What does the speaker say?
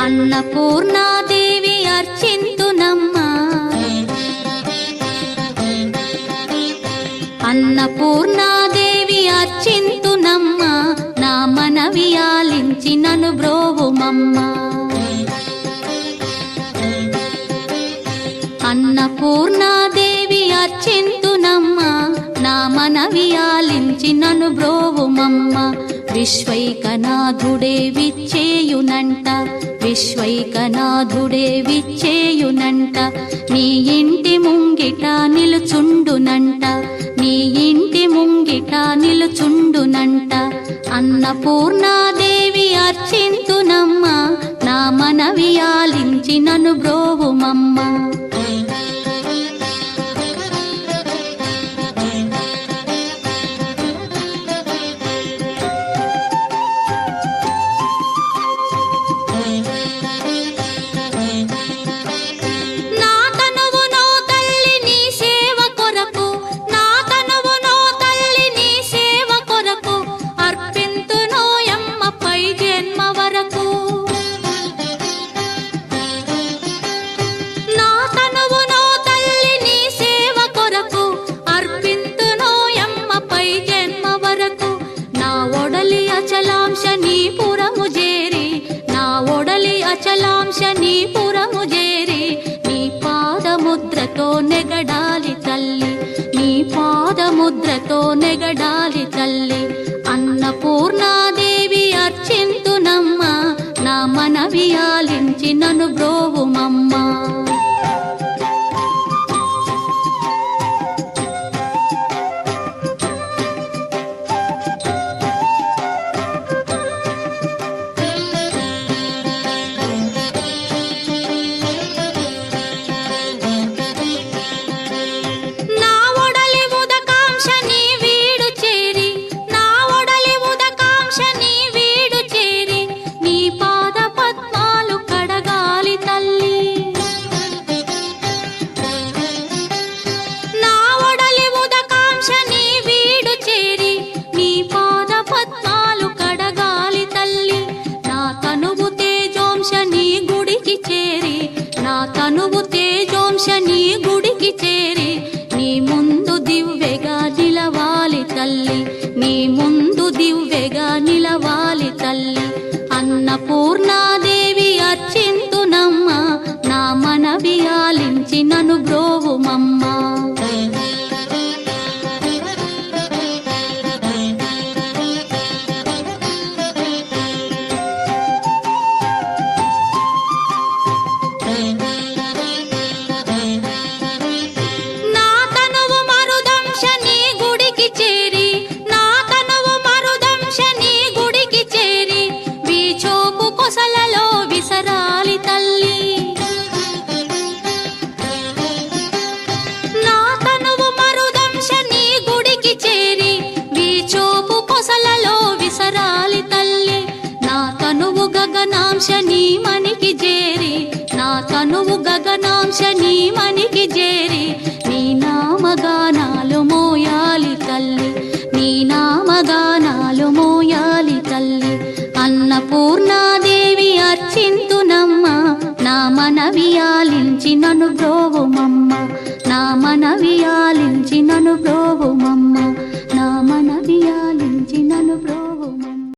అన్నపూర్ణాదేవి అర్చింతునమ్మా, అన్నపూర్ణాదేవి అర్చింతునమ్మా, నా మనవి ఆలించి నన్ను బ్రోవుమమ్మా. అన్నపూర్ణాదేవి అర్చింతునమ్మా, నా మనవి ఆలించి నన్ను బ్రోవుమమ్మా. విశ్వైకనాథుడే విచ్చేయునంట, విశ్వైకనాథుడే విచ్చేయునంట, నీ ఇంటి ముంగిట నిలుచుండునంట, నీ ఇంటి ముంగిట నిలుచుండునంట. అన్నపూర్ణాదేవి అర్చింతునమ్మా, నా మనవి ఆలించి నన్ను బ్రోవుమమ్మా. అచలాంశ నీ పురము చేరి, నీ పాదముద్రతో నెగడాలి తల్లి, నీ పాదముద్రతో నెగడాలి తల్లి. అన్నపూర్ణాదేవి అర్చింతునమ్మా, నా మనవి ఆలించి నన్ను బ్రోవుమమ్మా. తనువు తేజోంశ నీ గుడికి చేరి, నీ ముందు దివ్వెగా నిలవాలి తల్లి, నీ ముందు దివ్వెగా నిలవాలి తల్లి. అన్నపూర్ణాదేవి అర్చింతునమ్మా, నా మనవి ఆలించి నన్ను బ్రోవుమమ్మా. గగనాంశ నీ మనికి చేరి, నా తనువు గగనాంశ నీ మనికి చేరి, నీ నామగానాలు మోయాలి తల్లి, నీ నామగానాలు మోయాలి తల్లి. అన్నపూర్ణాదేవి అర్చింతునమ్మా, నా మనవి ఆలించి నన్ను బ్రోవుమమ్మా, నా మనవి ఆలించి నన్ను బ్రోవుమమ్మా, నా మనవి ఆలించి నన్ను బ్రో